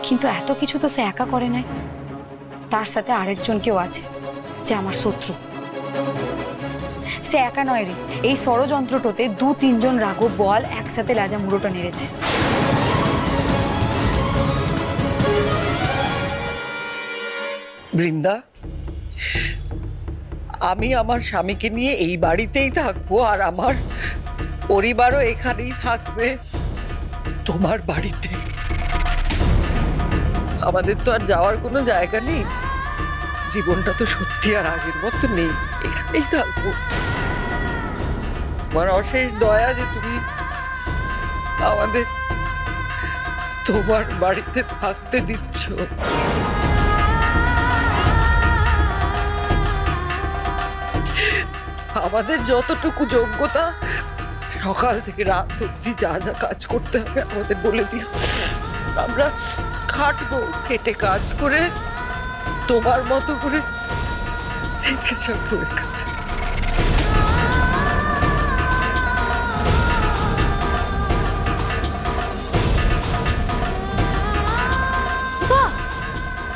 কিন্তু এত কিছু তো সে একা করে নাই, তার সাথে আরেকজন কেউ আছে যে আমার শত্রু। সে একা নয় রে, এই ষড়যন্ত্রটাতে 2-3 জন রাঘব বল একসাথে লাজা মুড়োটা নেড়েছে। বৃন্দা, আমি আমার স্বামীকে নিয়ে এই বাড়িতেই থাকবো, আর আমার পরিবারও এখানেই থাকবে, তোমার বাড়িতে। আমাদের তো আর যাওয়ার কোনো জায়গা নেই, জীবনটা তো সত্যি আর আগের মতো নেই, এখানেই থাকবো। তোমার অশেষ দয়া যে তুমি আমাদের তোমার বাড়িতে থাকতে দিচ্ছ। আমাদের যতটুকু যোগ্যতা, সকাল থেকে রাত অব্দি যা যা কাজ করতে হবে আমাদের বলে দিও, আমরা খাটবো, খেটে কাজ করে তোমার মতো করে থেকে যাবো এখানে।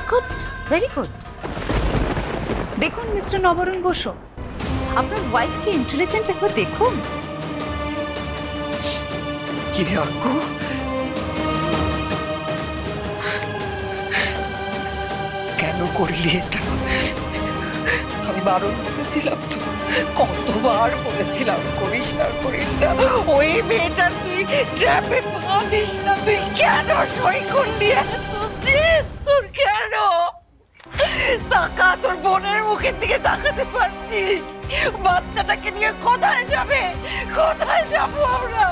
Good, very good. দেখুন মিস্টার নবরণ বসু, আপনার ওয়াইফ কি ইন্টেলিজেন্ট, একবার দেখুন। কি রে আক্কু, কেন করলি এটা? আমি বারণ করেছিলাম তো, কতবার বলেছিলাম করিস না করিস না। ওই মেয়েটার তুই ট্র্যাপে পা দিস না, তুই কেন সই করলি? এত জেদ তোর কেন? তাকা, তোর বোনের মুখের দিকে তাকাতে পারছিস? বাচ্চাটাকে নিয়ে কোথায় যাবে? কোথায় যাবো আমরা?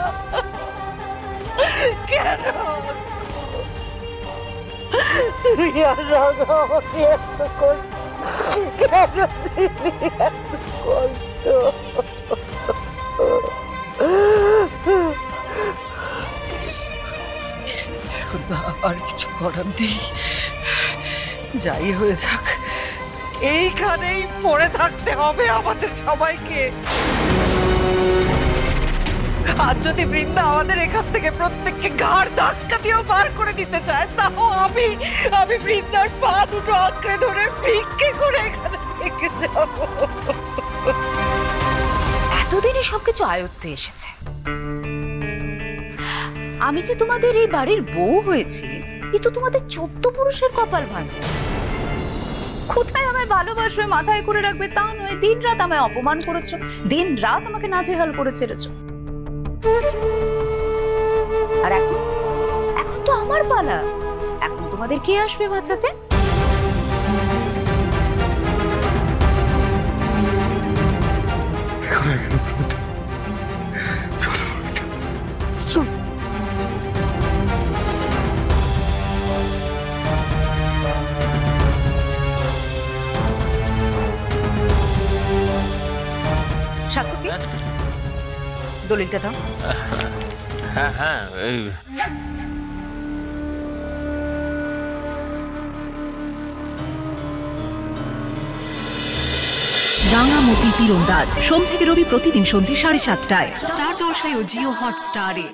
কেন তুই আর রাগা আমাকে এত কষ্ট, কেন দিলি এত কষ্ট? এখন না আর কিছু করার নেই, যাই হয়ে যাক, এইখানেই পড়ে থাকতে হবে আমাদের সবাইকে। আর যদি বৃন্দা আমাদের এখান থেকে প্রত্যেককে ঘাড় ধাক্কা দিয়েও বার করে দিতে চায়, তাও আমি বৃন্দার পা দুটো আঁকড়ে ধরে ভিক্ষে করে এখানে থেকে যাব। এতদিনে সবকিছু আয়ত্তে এসেছে। আমি যে তোমাদের এই বাড়ির বউ হয়েছি, এ তো তোমাদের 14 পুরুষের কপাল ভালো। কোথায় আমায় ভালোবাসবে, মাথায় করে রাখবে তা নয়, দিন রাত আমায় অপমান করেছো, দিন রাত আমাকে নাজেহাল করে ছেড়েছো। আর এখন তো আমার পালা, এখন তোমাদের কে আসবে বাঁচাতে? সাতকে দলিলটা দাও। হ্যাঁ হ্যাঁ, রাঙামতি তীরন্দাজ সোম থেকে রবি প্রতিদিন সন্ধ্যে 7:30টায় স্টার জলসায় ও জিও হটস্টারে।